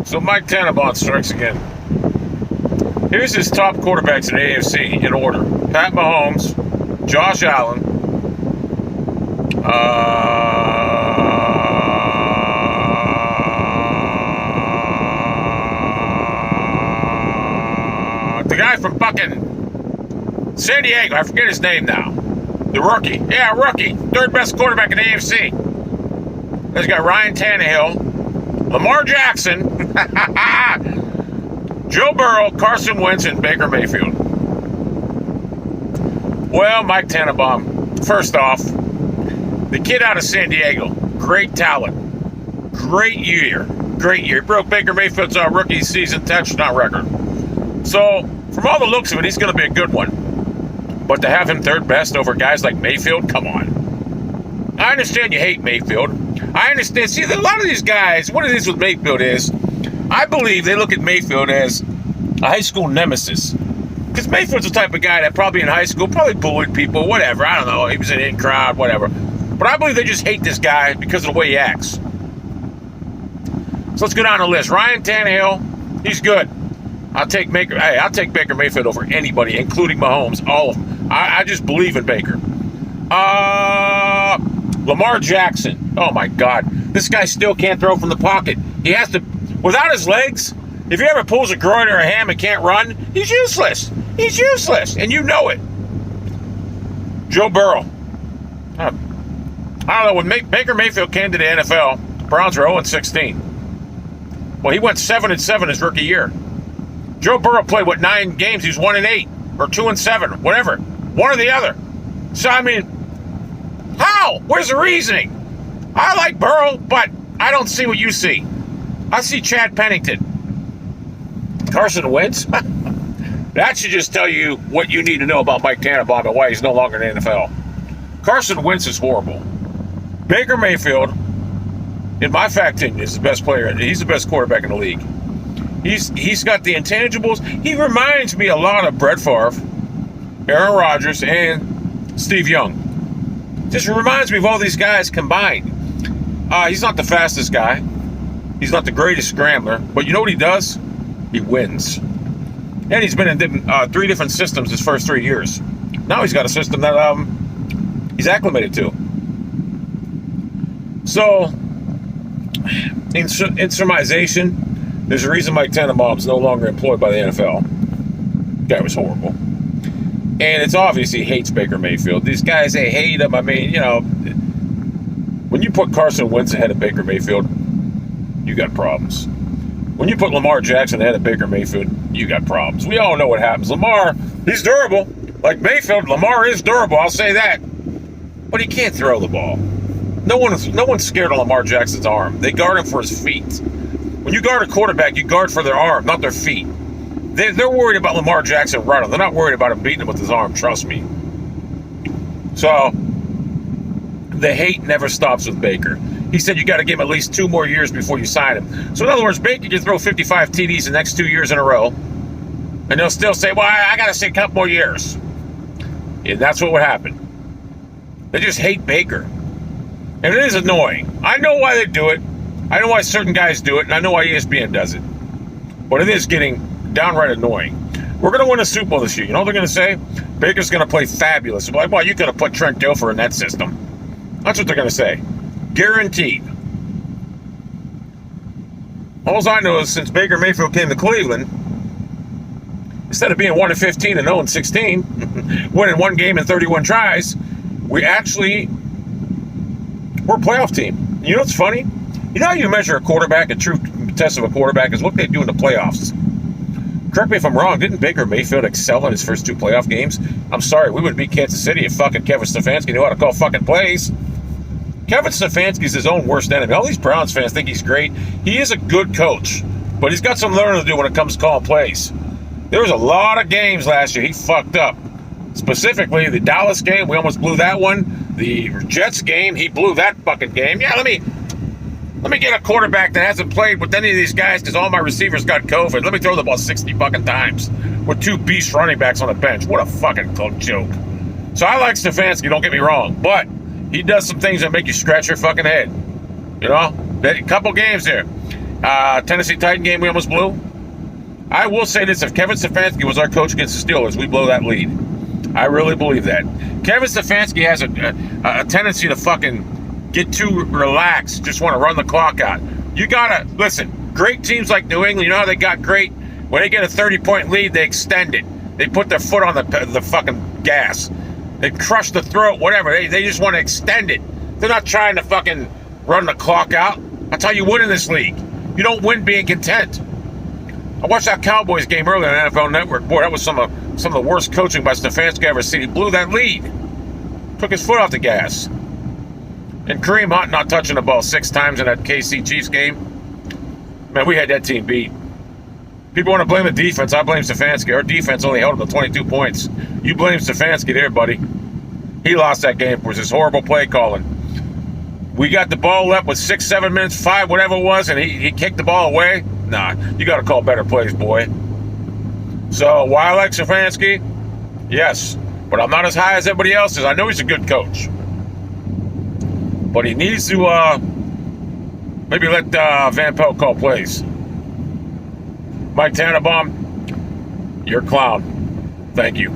So Mike Tannenbaum strikes again. Here's his top quarterbacks in the AFC in order. Pat Mahomes, Josh Allen, the guy from fucking San Diego, I forget his name now. The rookie. Yeah, rookie. Third best quarterback in the AFC. There's got Ryan Tannehill, Lamar Jackson, Joe Burrow, Carson Wentz, and Baker Mayfield. Well, Mike Tannenbaum, first off, the kid out of San Diego, great talent, great year. He broke Baker Mayfield's rookie season touchdown record. So, from all the looks of it, he's going to be a good one. But to have him third best over guys like Mayfield, come on. I understand you hate Mayfield. I understand. See, a lot of these guys, what it is with Mayfield is, I believe they look at Mayfield as a high school nemesis. Because Mayfield's the type of guy that probably in high school probably bullied people, whatever. I don't know. He was an in crowd, whatever. But I believe they just hate this guy because of the way he acts. So let's go down the list. Ryan Tannehill, he's good. I'll take Baker Mayfield over anybody, including Mahomes, all of them. I just believe in Baker. Lamar Jackson. Oh, my God. This guy still can't throw from the pocket. He has to, without his legs, if he ever pulls a groin or a ham and can't run, he's useless. He's useless, and you know it. Joe Burrow. I don't know, when Baker Mayfield came to the NFL, the Browns were 0-16. Well, he went 7-7 his rookie year. Joe Burrow played, 9 games? He was 1-8 or 2-7, whatever. One or the other. So, I mean, how? Where's the reasoning? I like Burrow, but I don't see what you see. I see Chad Pennington. Carson Wentz? That should just tell you what you need to know about Mike Tannenbaum and why he's no longer in the NFL. Carson Wentz is horrible. Baker Mayfield, in my fact opinion, is the best player. He's the best quarterback in the league. He's got the intangibles. He reminds me a lot of Brett Favre, Aaron Rodgers, and Steve Young. Just reminds me of all these guys combined. He's not the fastest guy. He's not the greatest scrambler. But you know what he does? He wins. And he's been in 3 different systems his first 3 years. Now he's got a system that he's acclimated to. So, in surmisation, there's a reason Mike Tannenbaum's no longer employed by the NFL. Guy was horrible. And it's obvious he hates Baker Mayfield. These guys, they hate him. I mean, you know, when you put Carson Wentz ahead of Baker Mayfield, you got problems. When you put Lamar Jackson ahead of Baker Mayfield, you got problems. We all know what happens. Lamar, he's durable. Like Mayfield, Lamar is durable, I'll say that. But he can't throw the ball. No one's scared of Lamar Jackson's arm. They guard him for his feet. When you guard a quarterback, you guard for their arm, not their feet. They're worried about Lamar Jackson running. They're not worried about him beating him with his arm, trust me. So, the hate never stops with Baker. He said you got to give him at least 2 more years before you sign him. So, in other words, Baker can throw 55 TDs the next 2 years in a row, and they'll still say, well, I got to say a couple more years. And that's what would happen. They just hate Baker. And it is annoying. I know why they do it. I know why certain guys do it, and I know why ESPN does it. But it is getting downright annoying. We're going to win a Super Bowl this year. You know what they're going to say? Baker's going to play fabulous. Like, well, you could have put Trent Dilfer in that system. That's what they're going to say. Guaranteed. All I know is since Baker Mayfield came to Cleveland, instead of being 1-15 and 0-16, winning 1 game in 31 tries, we're a playoff team. You know what's funny? You know how you measure a quarterback, a true test of a quarterback, is what they do in the playoffs. Correct me if I'm wrong, didn't Baker Mayfield excel in his first 2 playoff games? I'm sorry, we would beat Kansas City if fucking Kevin Stefanski knew how to call fucking plays. Kevin Stefanski's his own worst enemy. All these Browns fans think he's great. He is a good coach, but he's got some learning to do when it comes to calling plays. There was a lot of games last year he fucked up. Specifically, the Dallas game, we almost blew that one. The Jets game, he blew that fucking game. Yeah, let me get a quarterback that hasn't played with any of these guys because all my receivers got COVID. Let me throw the ball 60 fucking times with 2 beast running backs on the bench. What a fucking joke. So I like Stefanski, don't get me wrong, but he does some things that make you scratch your fucking head. You know? A couple games there. Tennessee Titan game we almost blew. I will say this: if Kevin Stefanski was our coach against the Steelers, we blow that lead. I really believe that. Kevin Stefanski has a tendency to fucking get too relaxed, just want to run the clock out. You gotta listen. Great teams like New England, you know how they got great? When they get a 30-point lead, they extend it. They put their foot on the fucking gas. They crush the throat, whatever. They just want to extend it. They're not trying to fucking run the clock out. That's how you win in this league. You don't win being content. I watched that Cowboys game earlier on NFL Network. Boy, that was some of the worst coaching by Stefanski I ever seen. He blew that lead. Took his foot off the gas. And Kareem Hunt not touching the ball 6 times in that KC Chiefs game. Man, we had that team beat. People want to blame the defense. I blame Stefanski. Our defense only held them to 22 points. You blame Stefanski there, buddy. He lost that game for his horrible play calling. We got the ball left with 6, 7 minutes, 5, whatever it was, and he kicked the ball away. Nah, you got to call better plays, boy. So, why I like Stefanski? Yes, but I'm not as high as everybody else is. I know he's a good coach. But he needs to maybe let Van Pelt call plays. Mike Tannenbaum, you're a clown. Thank you.